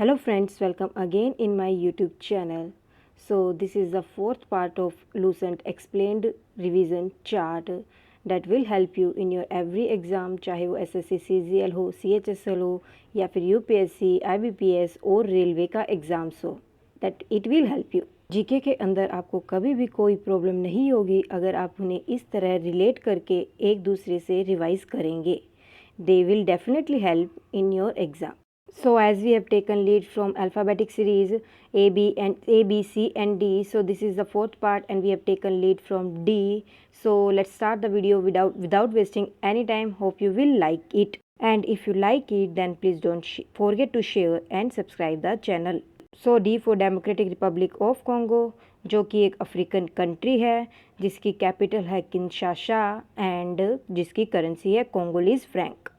Hello friends, welcome again in my YouTube channel. So this is the fourth part of Lucent explained revision chart that will help you in your every exam, चाहे वो SSC CGL हो, CHSL हो या फिर UPSC, IBPS और railway का exams हो, that it will help you. GK के अंदर आपको कभी भी कोई प्रॉब्लम नहीं होगी अगर आप उन्हें इस तरह रिलेट करके एक दूसरे से रिवाइज करेंगे. They will definitely help in your exam. So as we have taken lead from alphabetic series A, B, C and D. So this is the fourth part and we have taken lead from D. So let's start the video without wasting any time. Hope you will like it. And if you like it then please don't forget to share and subscribe the channel. So D for Democratic Republic of Congo, जो कि एक African country है जिसकी capital है Kinshasa and जिसकी currency है Congolese franc.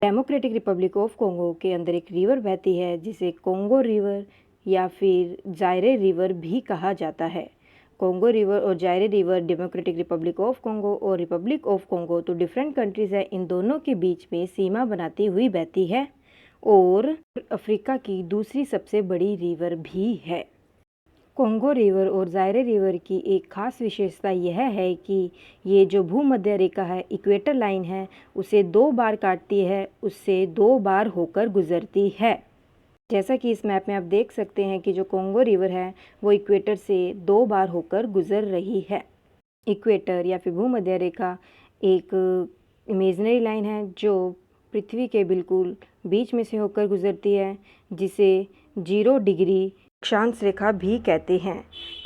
Democratic Republic of Congo के अंदर एक रिवर बहती है जिसे कोंगो रिवर या फिर जायरे रिवर भी कहा जाता है. कोंगो रिवर और जायरे river democratic Republic of Congo और रिपब्लिक ऑफ कोंगो तो डिफरेंट कंट्रीज़ है, इन दोनों के बीच में सीमा बनाती हुई बहती है और अफ्रीका की दूसरी सबसे बड़ी रिवर भी है. कोंगो रिवर और जायरे रिवर की एक ख़ास विशेषता यह है कि ये जो भूमध्य रेखा है, इक्वेटर लाइन है, उसे 2 बार काटती है, उससे 2 बार होकर गुजरती है. जैसा कि इस मैप में आप देख सकते हैं कि जो कोंगो रिवर है वो इक्वेटर से 2 बार होकर गुजर रही है. इक्वेटर या फिर भूमध्य रेखा एक इमेजनरी लाइन है जो पृथ्वी के बिल्कुल बीच में से होकर गुजरती है, जिसे 0 डिग्री अक्षांश रेखा भी कहते हैं.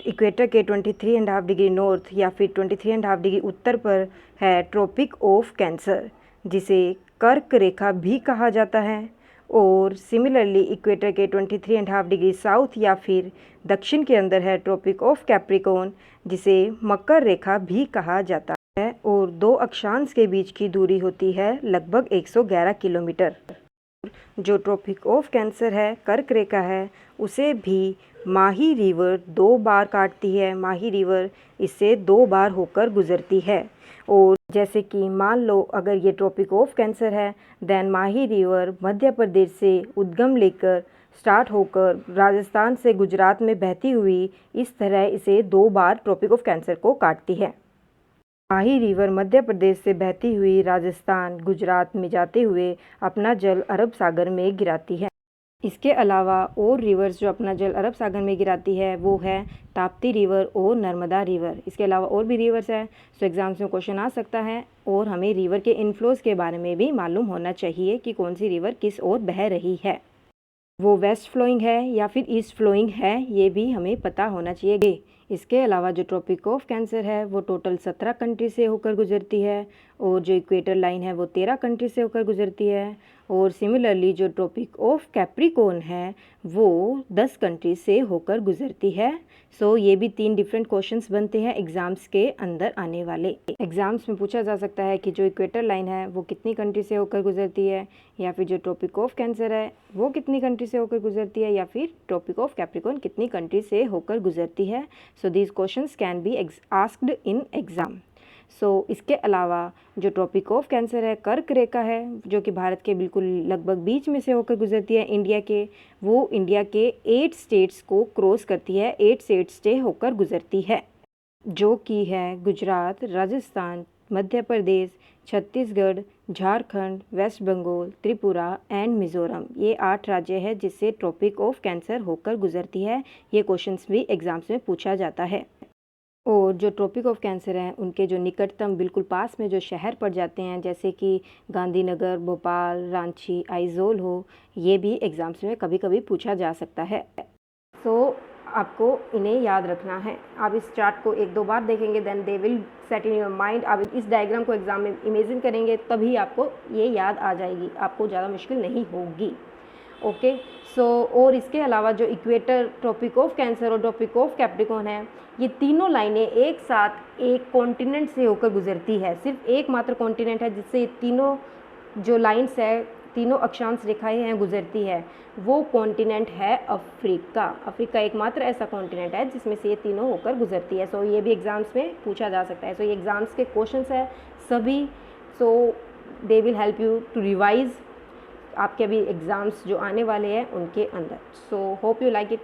इक्वेटर के 23.5 डिग्री नॉर्थ या फिर 23.5 डिग्री उत्तर पर है ट्रॉपिक ऑफ कैंसर, जिसे कर्क रेखा भी कहा जाता है. और सिमिलरली इक्वेटर के 23.5 डिग्री साउथ या फिर दक्षिण के अंदर है ट्रॉपिक ऑफ कैप्रिकॉर्न, जिसे मकर रेखा भी कहा जाता है. और 2 अक्षांश के बीच की दूरी होती है लगभग 111 किलोमीटर. जो ट्रॉपिक ऑफ कैंसर है, कर्क रेखा है, उसे भी माही रिवर 2 बार काटती है. माही रिवर इससे 2 बार होकर गुजरती है. और जैसे कि मान लो अगर ये ट्रॉपिक ऑफ कैंसर है देन माही रिवर मध्य प्रदेश से उद्गम लेकर स्टार्ट होकर राजस्थान से गुजरात में बहती हुई इस तरह इसे 2 बार ट्रॉपिक ऑफ कैंसर को काटती है. माही रिवर मध्य प्रदेश से बहती हुई राजस्थान गुजरात में जाते हुए अपना जल अरब सागर में गिराती है. इसके अलावा और रिवर्स जो अपना जल अरब सागर में गिराती है वो है ताप्ती रिवर और नर्मदा रिवर. इसके अलावा और भी रिवर्स है, सो एग्जाम्स में क्वेश्चन आ सकता है. और हमें रिवर के इनफ्लोज के बारे में भी मालूम होना चाहिए कि कौन सी रिवर किस ओर बह रही है, वो वेस्ट फ्लोइंग है या फिर ईस्ट फ्लोइंग है, ये भी हमें पता होना चाहिए. इसके अलावा जो ट्रॉपिक ऑफ कैंसर है वो टोटल 17 कंट्री से होकर गुजरती है और जो इक्वेटर लाइन है वो 13 कंट्री से होकर गुजरती है. और सिमिलरली जो ट्रॉपिक ऑफ कैप्रिकॉर्न है वो 10 कंट्री से होकर गुजरती है. सो ये भी 3 डिफरेंट क्वेश्चंस बनते हैं एग्ज़ाम्स के अंदर आने वाले. एग्ज़ाम्स में पूछा जा सकता है कि जो इक्वेटर लाइन है वो कितनी कंट्री से होकर गुजरती है, या फिर जो ट्रॉपिक ऑफ कैंसर है वो कितनी कंट्री से होकर गुजरती है, या फिर ट्रॉपिक ऑफ कैप्रिकॉर्न कितनी कंट्री से होकर गुजरती है. So these questions can be asked in exam. So इसके अलावा जो ट्रॉपिक ऑफ कैंसर है, कर्क रेखा है जो कि भारत के बिल्कुल लगभग बीच में से होकर गुजरती है इंडिया के, वो इंडिया के 8 स्टेट्स को क्रॉस करती है. 8 स्टेट्स से होकर गुजरती है जो कि है गुजरात, राजस्थान, मध्य प्रदेश, छत्तीसगढ़, झारखंड, वेस्ट बंगाल, त्रिपुरा एंड मिज़ोरम. ये 8 राज्य है जिससे ट्रॉपिक ऑफ कैंसर होकर गुजरती है. ये क्वेश्चंस भी एग्ज़ाम्स में पूछा जाता है. और जो ट्रॉपिक ऑफ कैंसर हैं उनके जो निकटतम बिल्कुल पास में जो शहर पड़ जाते हैं जैसे कि गांधीनगर, भोपाल, रांची, आइजोल हो, ये भी एग्ज़ाम्स में कभी कभी पूछा जा सकता है. सो आपको इन्हें याद रखना है. आप इस चार्ट को 1-2 बार देखेंगे then they will set in your mind. आप इस डायग्राम को एग्ज़ाम में इमेजिन करेंगे तभी आपको ये याद आ जाएगी, आपको ज़्यादा मुश्किल नहीं होगी. ओके. सो और इसके अलावा जो इक्वेटर, ट्रॉपिक ऑफ कैंसर और ट्रॉपिक ऑफ कैप्रिकॉर्न है, ये तीनों लाइनें एक साथ एक कॉन्टिनेंट से होकर गुजरती है. सिर्फ एकमात्र कॉन्टिनेंट है जिससे ये तीनों जो लाइन्स है, तीनों अक्षांश रेखाएं हैं गुजरती है, वो कॉन्टिनेंट है अफ्रीका. अफ्रीका एकमात्र ऐसा कॉन्टिनेंट है जिसमें से ये तीनों होकर गुजरती है. सो ये भी एग्ज़ाम्स में पूछा जा सकता है. सो ये एग्ज़ाम्स के क्वेश्चंस है सभी. So they will help you to revise आपके अभी एग्ज़ाम्स जो आने वाले हैं उनके अंदर। So hope you like it.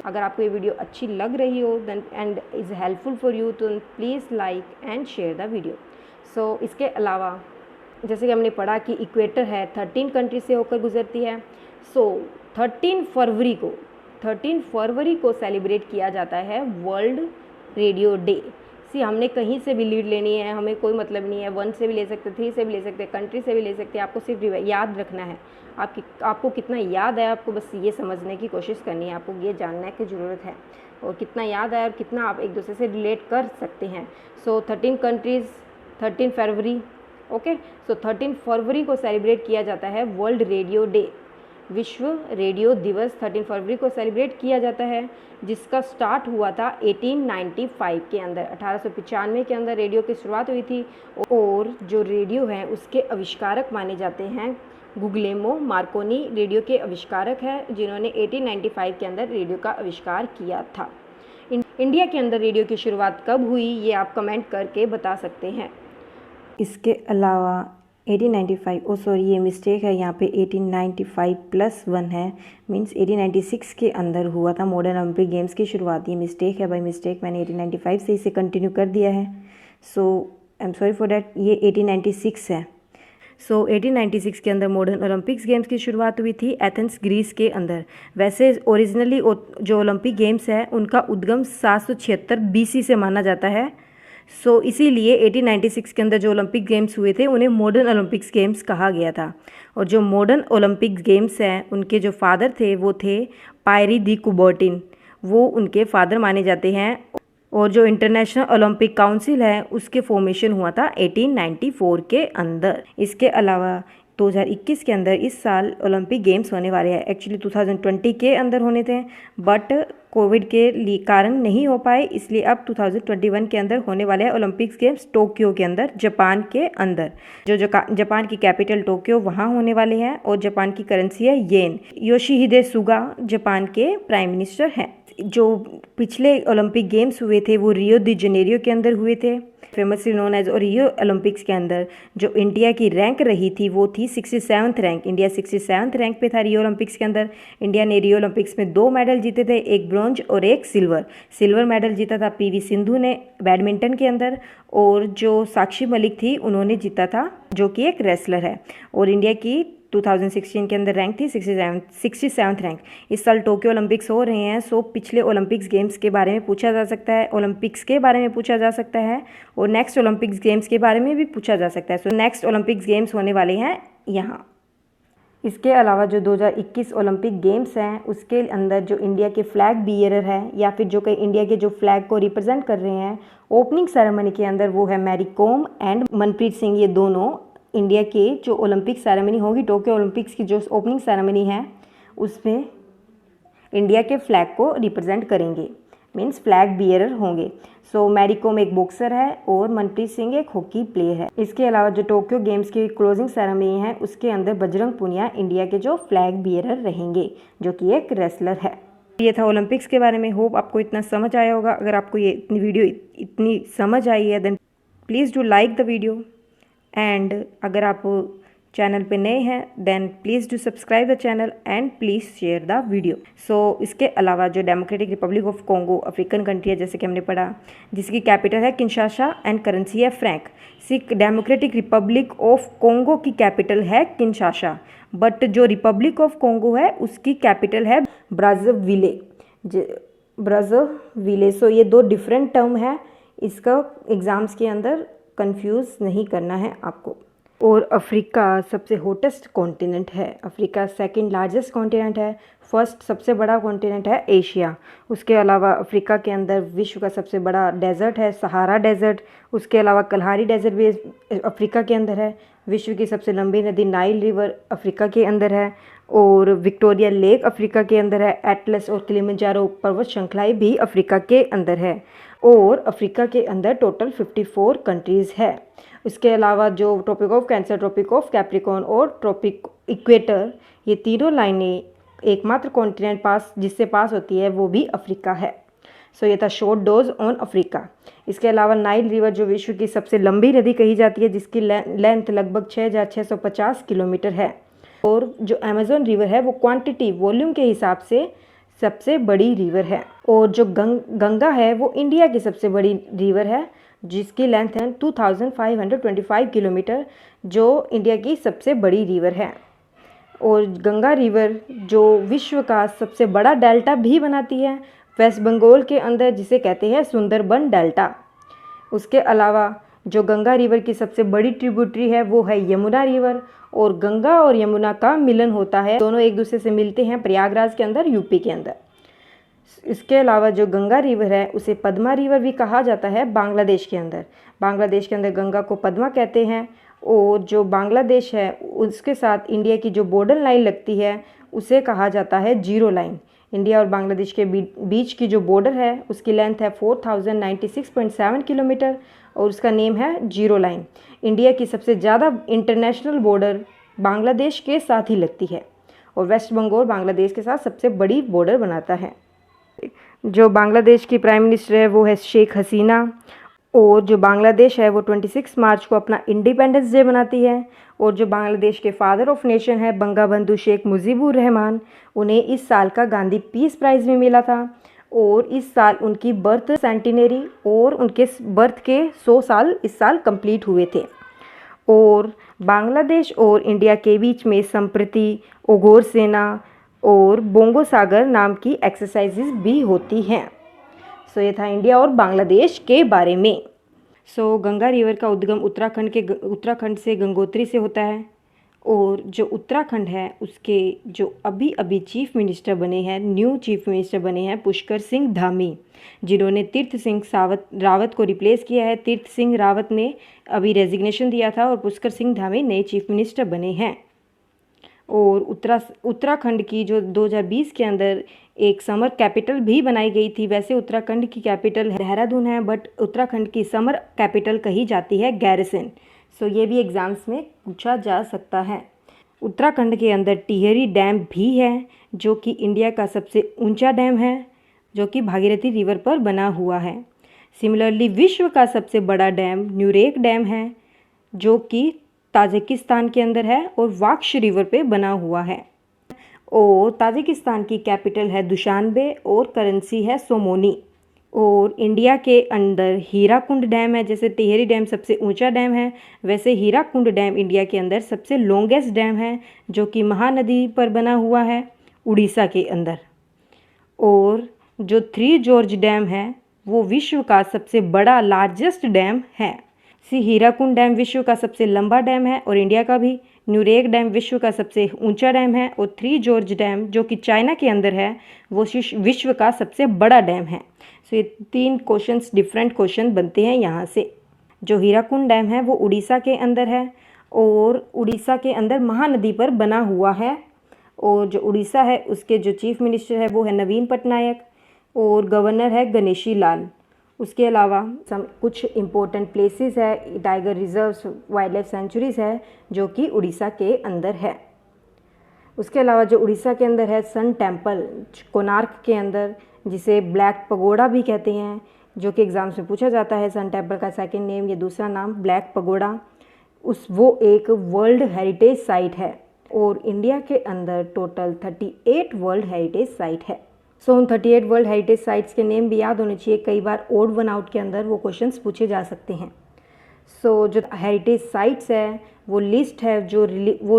अगर आपको ये वीडियो अच्छी लग रही हो then and is helpful for you तो please like and share the video. So इसके अलावा जैसे कि हमने पढ़ा कि इक्वेटर है 13 कंट्री से होकर गुजरती है। सो 13 फरवरी को सेलिब्रेट किया जाता है वर्ल्ड रेडियो डे। हमने कहीं से भी लीड लेनी है, हमें कोई मतलब नहीं है, 1 से भी ले सकते, 3 से भी ले सकते, कंट्री से भी ले सकते हैं। आपको सिर्फ याद रखना है, आपको कितना याद है, आपको बस ये समझने की कोशिश करनी है, आपको ये जानने की ज़रूरत है और कितना याद है और कितना आप एक दूसरे से रिलेट कर सकते हैं। सो 13 कंट्रीज़ 13 फरवरी, ओके। सो 13 फरवरी को सेलिब्रेट किया जाता है वर्ल्ड रेडियो डे, विश्व रेडियो दिवस 13 फरवरी को सेलिब्रेट किया जाता है, जिसका स्टार्ट हुआ था 1895 के अंदर, 1895 के अंदर रेडियो की शुरुआत हुई थी। और जो रेडियो है उसके आविष्कारक माने जाते हैं गुग्लेमो मार्कोनी रेडियो के आविष्कारक हैं, जिन्होंने 1895 के अंदर रेडियो का आविष्कार किया था। इंडिया के अंदर रेडियो की शुरुआत कब हुई ये आप कमेंट करके बता सकते हैं। इसके अलावा 1895 ये मिस्टेक है, यहाँ पे 1895 + 1 है, मींस 1896 के अंदर हुआ था मॉडर्न ओलंपिक गेम्स की शुरुआत। ये मिस्टेक है, बाय मिस्टेक मैंने 1895 से इसे कंटिन्यू कर दिया है। So I am sorry for that, ये 1896 है। सो 1896 के अंदर मॉडर्न ओलंपिक्स गेम्स की शुरुआत हुई थी एथेंस ग्रीस के अंदर। वैसे ओरिजिनली जो ओलंपिक गेम्स है उनका उद्गम 776 BC से माना जाता है। सो इसीलिए 1896 के अंदर जो ओलंपिक गेम्स हुए थे उन्हें मॉडर्न ओलंपिक्स गेम्स कहा गया था। और जो मॉडर्न ओलंपिक्स गेम्स हैं उनके जो फादर थे वो थे पायरी दी कुबर्टिन, वो उनके फादर माने जाते हैं। और जो इंटरनेशनल ओलंपिक काउंसिल है उसके फॉर्मेशन हुआ था 1894 के अंदर। इसके अलावा 2021 के अंदर इस साल ओलंपिक गेम्स होने वाले हैं। एक्चुअली 2020 के अंदर होने थे बट कोविड के कारण नहीं हो पाए, इसलिए अब 2021 के अंदर होने वाले हैं ओलंपिक्स गेम्स टोक्यो के अंदर, जापान के अंदर। जो जापान की कैपिटल टोक्यो वहाँ होने वाले हैं और जापान की करेंसी है येन। योशिहिदे सुगा जापान के प्राइम मिनिस्टर हैं। जो पिछले ओलंपिक गेम्स हुए थे वो रियो दी जनेरियो के अंदर हुए थे, फेमसली नोन एज। और रियो ओलंपिक्स के अंदर जो इंडिया की रैंक रही थी वो थी 67th rank. India 67th rank पे था रियो ओलंपिक्स के अंदर। इंडिया ने रियो ओलंपिक्स में 2 मेडल जीते थे, एक ब्रॉन्ज और एक सिल्वर मेडल जीता था PV सिंधु ने बैडमिंटन के अंदर, और जो साक्षी मलिक थी उन्होंने जीता था, जो कि एक रेसलर है। और इंडिया की 2016 के अंदर रैंक थी 67th रैंक। इस साल टोक्यो ओलंपिक्स हो रहे हैं, सो पिछले ओलंपिक्स गेम्स के बारे में पूछा जा सकता है, ओलंपिक्स के बारे में पूछा जा सकता है और नेक्स्ट ओलंपिक्स गेम्स के बारे में भी पूछा जा सकता है। सो नेक्स्ट ओलंपिक्स गेम्स होने वाले हैं यहाँ। इसके अलावा जो 2021 ओलंपिक गेम्स हैं उसके अंदर जो इंडिया के फ्लैग बियरर है या फिर जो कई इंडिया के जो फ्लैग को रिप्रेजेंट कर रहे हैं ओपनिंग सेरेमनी के अंदर, वो है मैरी कॉम एंड मनप्रीत सिंह। ये दोनों इंडिया के जो ओलंपिक सेरेमनी होगी, टोक्यो ओलंपिक्स की जो ओपनिंग सेरेमनी है उसमें इंडिया के फ्लैग को रिप्रेजेंट करेंगे, मीन्स फ्लैग बियरर होंगे। सो मैरी कॉम एक बॉक्सर है और मनप्रीत सिंह एक हॉकी प्लेयर है। इसके अलावा जो टोक्यो गेम्स की क्लोजिंग सेरेमनी है उसके अंदर बजरंग पुनिया इंडिया के जो फ्लैग बियरर रहेंगे, जो कि एक रेसलर है। ये था ओलंपिक्स के बारे में। होप आपको इतना समझ आया होगा। अगर आपको ये वीडियो इतनी समझ आई है then please do like the video, and अगर आप चैनल पे नए हैं then please do subscribe the channel and please share the video. So इसके अलावा जो Democratic Republic of Congo African country है, जैसे कि हमने पढ़ा, जिसकी कैपिटल है किंशासा एंड करेंसी है franc. Democratic Republic of Congo की कैपिटल है किंशासा, बट जो रिपब्लिक ऑफ कॉन्गो है उसकी कैपिटल है ब्राज़ाविले। सो ये 2 डिफरेंट टर्म है, इसका एग्ज़ाम्स के अंदर कंफ्यूज नहीं करना है आपको। और अफ्रीका सबसे हॉटेस्ट कॉन्टिनेंट है। अफ्रीका सेकंड लार्जेस्ट कॉन्टिनेंट है, फर्स्ट सबसे बड़ा कॉन्टिनेंट है एशिया। उसके अलावा अफ्रीका के अंदर विश्व का सबसे बड़ा डेजर्ट है सहारा डेजर्ट। उसके अलावा कलहारी डेजर्ट भी अफ्रीका के अंदर है। विश्व की सबसे लंबी नदी नाइल रिवर अफ्रीका के अंदर है, और विक्टोरिया लेक अफ्रीका के अंदर है। एटलस और किलिमंजारो पर्वत श्रृंखलाएँ भी अफ्रीका के अंदर है। और अफ्रीका के अंदर टोटल 54 कंट्रीज़ है। इसके अलावा जो tropic of cancer, tropic of Capricorn और ट्रॉपिक इक्वेटर, ये तीनों लाइनें एकमात्र कॉन्टिनेंट जिससे पास होती है वो भी अफ्रीका है। सो ये था शॉर्ट डोज ऑन अफ्रीका। इसके अलावा नाइल रिवर जो विश्व की सबसे लंबी नदी कही जाती है, जिसकी लेंथ लगभग 6650 किलोमीटर है। और जो अमेज़न रिवर है वो क्वांटिटी वॉल्यूम के हिसाब से सबसे बड़ी रिवर है। और जो गंगा है वो इंडिया की सबसे बड़ी रिवर है, जिसकी लेंथ है 2525 किलोमीटर, जो इंडिया की सबसे बड़ी रिवर है। और गंगा रिवर जो विश्व का सबसे बड़ा डेल्टा भी बनाती है वेस्ट बंगाल के अंदर, जिसे कहते हैं सुंदरबन डेल्टा। उसके अलावा जो गंगा रिवर की सबसे बड़ी ट्रिब्यूटरी है वो है यमुना रिवर, और गंगा और यमुना का मिलन होता है, दोनों एक दूसरे से मिलते हैं प्रयागराज के अंदर, यूपी के अंदर। इसके अलावा जो गंगा रिवर है उसे पद्मा रिवर भी कहा जाता है बांग्लादेश के अंदर। बांग्लादेश के अंदर गंगा को पद्मा कहते हैं। और जो बांग्लादेश है उसके साथ इंडिया की जो बॉर्डर लाइन लगती है उसे कहा जाता है जीरो लाइन। इंडिया और बांग्लादेश के बीच की जो बॉर्डर है उसकी लेंथ है 4096.7 किलोमीटर, और उसका नेम है जीरो लाइन। इंडिया की सबसे ज़्यादा इंटरनेशनल बॉर्डर बांग्लादेश के साथ ही लगती है, और वेस्ट बंगाल बांग्लादेश के साथ सबसे बड़ी बॉर्डर बनाता है। जो बांग्लादेश की प्राइम मिनिस्टर है वो है शेख हसीना, और जो बांग्लादेश है वो 26 मार्च को अपना इंडिपेंडेंस डे मनाती है। और जो बांग्लादेश के फादर ऑफ नेशन है बंगाबंधु शेख मुजीबुर रहमान, उन्हें इस साल का गांधी पीस प्राइज़ भी मिला था। और इस साल उनकी बर्थ सेंटिनरी और उनके बर्थ के 100 साल इस साल कंप्लीट हुए थे। और बांग्लादेश और इंडिया के बीच में संप्रति ओघोर सेना और बोंगो सागर नाम की एक्सरसाइजेज भी होती हैं। सो ये था इंडिया और बांग्लादेश के बारे में। सो गंगा रिवर का उद्गम उत्तराखंड से गंगोत्री से होता है। और जो उत्तराखंड है उसके जो अभी अभी चीफ मिनिस्टर बने हैं, न्यू चीफ मिनिस्टर बने हैं पुष्कर सिंह धामी, जिन्होंने तीर्थ सिंह रावत को रिप्लेस किया है। तीर्थ सिंह रावत ने अभी रेजिग्नेशन दिया था और पुष्कर सिंह धामी नए चीफ मिनिस्टर बने हैं। और उत्तराखंड की जो 2020 के अंदर एक समर कैपिटल भी बनाई गई थी। वैसे उत्तराखंड की कैपिटल देहरादून है, बट उत्तराखंड की समर कैपिटल कही जाती है गैरसन। सो ये भी एग्ज़ाम्स में पूछा जा सकता है। उत्तराखंड के अंदर टिहरी डैम भी है, जो कि इंडिया का सबसे ऊंचा डैम है, जो कि भागीरथी रिवर पर बना हुआ है। सिमिलरली विश्व का सबसे बड़ा डैम न्यूरेक डैम है, जो कि ताजिकिस्तान के अंदर है और वाक्श रिवर पे बना हुआ है। और ताजिकिस्तान की कैपिटल है दुशानबे और करेंसी है सोमोनी। और इंडिया के अंदर हीराकुंड डैम है। जैसे टिहरी डैम सबसे ऊंचा डैम है, वैसे हीराकुंड डैम इंडिया के अंदर सबसे लॉन्गेस्ट डैम है, जो कि महानदी पर बना हुआ है उड़ीसा के अंदर। और जो थ्री जॉर्ज डैम है वो विश्व का सबसे बड़ा लार्जेस्ट डैम है। हीराकुंड डैम विश्व का सबसे लंबा डैम है और इंडिया का भी। न्यूरेक डैम विश्व का सबसे ऊंचा डैम है, और थ्री जॉर्ज डैम जो कि चाइना के अंदर है वो विश्व का सबसे बड़ा डैम है। सो ये 3 क्वेश्चंस डिफरेंट क्वेश्चन बनते हैं यहाँ से। जो हीराकुंड डैम है वो उड़ीसा के अंदर है, और उड़ीसा के अंदर महानदी पर बना हुआ है। और जो उड़ीसा है उसके जो चीफ मिनिस्टर है वो है नवीन पटनायक, और गवर्नर है गणेशी लाल। उसके अलावा कुछ इम्पोर्टेंट प्लेसेस है, tiger reserves, wild life sanctuaries है, जो कि उड़ीसा के अंदर है। उसके अलावा जो उड़ीसा के अंदर है सन टेम्पल कोणार्क के अंदर, जिसे ब्लैक पगोड़ा भी कहते हैं, जो कि एग्जाम्स में पूछा जाता है। सन टेम्पल का सेकंड नेम, ये दूसरा नाम ब्लैक पगोड़ा, वो एक वर्ल्ड हेरिटेज साइट है। और इंडिया के अंदर टोटल 38 वर्ल्ड हेरिटेज साइट है। सो उन 38 वर्ल्ड हेरिटेज साइट्स के नेम भी याद होने चाहिए। कई बार ओड वन आउट के अंदर वो क्वेश्चंस पूछे जा सकते हैं। सो जो हेरिटेज साइट्स है वो लिस्ट है, जो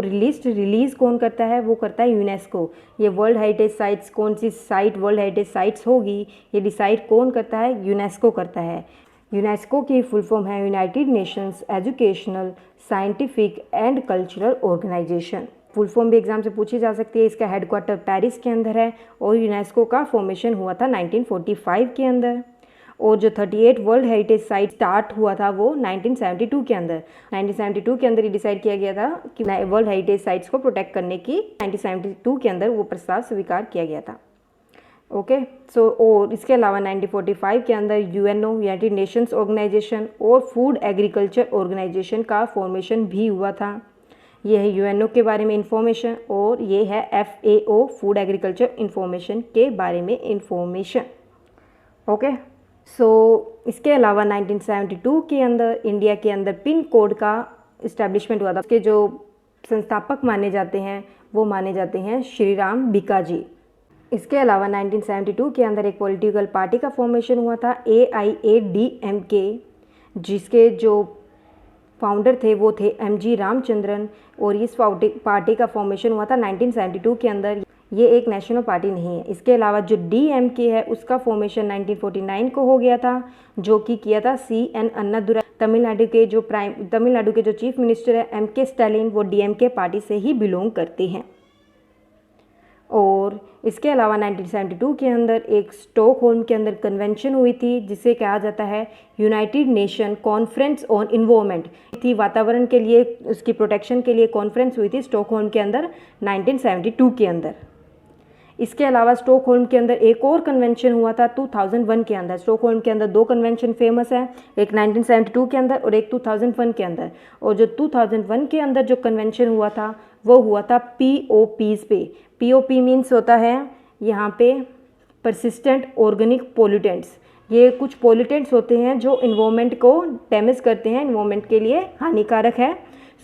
लिस्ट रिलीज़ कौन करता है, वो करता है यूनेस्को। ये वर्ल्ड हेरिटेज साइट्स कौन सी साइट वर्ल्ड हेरिटेज साइट्स होगी ये डिसाइड कौन करता है, यूनेस्को करता है। यूनेस्को की फुल फॉर्म है United Nations Educational Scientific and Cultural Organization. Full form भी एग्जाम से पूछी जा सकती है। इसका हेडक्वार्टर पेरिस के अंदर है, और यूनेस्को का फॉर्मेशन हुआ था 1945 के अंदर। और जो 38 वर्ल्ड हेरिटेज साइट स्टार्ट हुआ था वो 1972 के अंदर। 1972 के अंदर ये डिसाइड किया गया था कि वर्ल्ड हेरिटेज साइट्स को प्रोटेक्ट करने की 1972 के अंदर वो प्रस्ताव स्वीकार किया गया था। ओके सो और इसके अलावा 1945 के अंदर यूएनओ यूनाइटेड नेशंस ऑर्गेनाइजेशन और फूड एग्रीकल्चर ऑर्गेनाइजेशन का फॉर्मेशन भी हुआ था। ये है यूएनओ के बारे में इंफॉर्मेशन, और ये है एफएओ फूड एग्रीकल्चर इंफॉर्मेशन के बारे में इंफॉर्मेशन। ओके सो इसके अलावा 1972 के अंदर इंडिया के अंदर पिन कोड का इस्टेब्लिशमेंट हुआ था। उसके जो संस्थापक माने जाते हैं वो माने जाते हैं श्री राम भिकाजी। इसके अलावा 1972 के अंदर एक पॉलिटिकल पार्टी का फॉर्मेशन हुआ था AIADMK, जिसके जो फाउंडर थे वो थे MG रामचंद्रन, और इस पार्टी का फॉर्मेशन हुआ था 1972 के अंदर। ये एक नेशनल पार्टी नहीं है। इसके अलावा जो DMK है उसका फॉर्मेशन 1949 को हो गया था, जो कि किया था CN अन्नादुराई। तमिलनाडु के जो चीफ मिनिस्टर है MK स्टालिन, वो DMK पार्टी से ही बिलोंग करते हैं। और इसके अलावा 1972 के अंदर एक स्टॉकहोल्म के अंदर कन्वेंशन हुई थी, जिसे कहा जाता है United nation conference on environment थी। वातावरण के लिए, उसकी प्रोटेक्शन के लिए कॉन्फ्रेंस हुई थी स्टॉकहोल्म के अंदर 1972 के अंदर। इसके अलावा स्टॉकहोल्म के अंदर एक और कन्वेंशन हुआ था 2001 के अंदर। स्टॉकहोल्म के अंदर 2 कन्वेंशन फेमस है, एक 1972 के अंदर और एक 2001 के अंदर। और जो 2001 के अंदर जो कन्वेंशन हुआ था वो हुआ था POPs पे। POP मीन्स होता है यहाँ पे परसिस्टेंट ऑर्गेनिक पोल्यूटेंट्स। ये कुछ पोल्यूटेंट्स होते हैं जो इन्वायरमेंट को डैमेज करते हैं, इन्वायरमेंट के लिए हानिकारक है।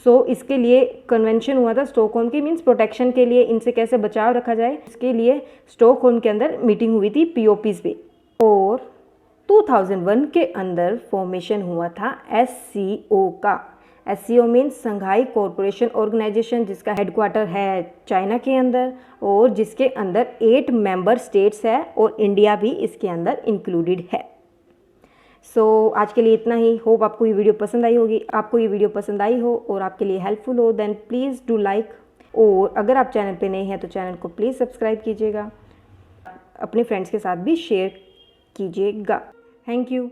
सो इसके लिए कन्वेंशन हुआ था स्टॉकहोल्म की, मीन्स प्रोटेक्शन के लिए, इनसे कैसे बचाव रखा जाए इसके लिए स्टॉकहोल्म के अंदर मीटिंग हुई थी POPs पे। और 2001 के अंदर फॉर्मेशन हुआ था SCO का। SCO means Shanghai corporation organization, जिसका हेडक्वार्टर है चाइना के अंदर और जिसके अंदर 8 मेंबर स्टेट्स है और इंडिया भी इसके अंदर इंक्लूडेड है। सो आज के लिए इतना ही। होप आपको ये वीडियो पसंद आई होगी। आपको ये वीडियो पसंद आई हो और आपके लिए हेल्पफुल हो, देन प्लीज़ डू लाइक। और अगर आप चैनल पे नए हैं तो चैनल को प्लीज़ सब्सक्राइब कीजिएगा, अपने फ्रेंड्स के साथ भी शेयर कीजिएगा। Thank you.